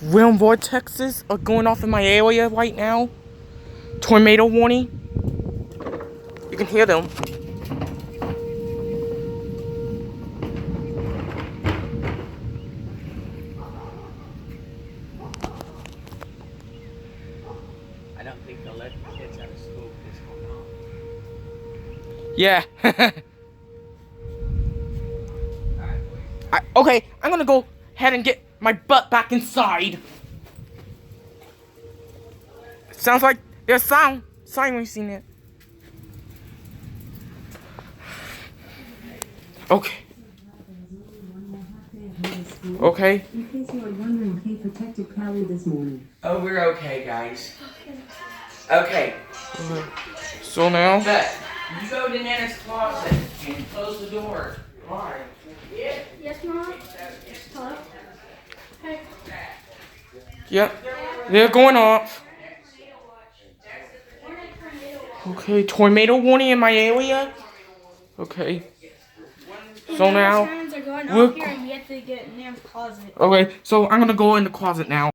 Realm vortexes are going off in my area right now. Tornado warning. You can hear them. I don't think they'll let the kids out of school this whole month. Yeah. Alright, boys. Okay, I'm gonna go ahead and get my butt back inside. Sounds like there's sirens in it. Okay. Okay. In case you were wondering, Kate protected Crowley this morning. Oh, we're okay, guys. Okay. So now. Beth, you go to Nana's closet and close the door. Why? Yeah. Yes, Mom? Hello? Hey. Yep. They're going off. Okay, tornado warning in my area. Okay. So now Sirens are going we're off here and we have to get in Nan's closet. okay. So I'm gonna go in the closet now.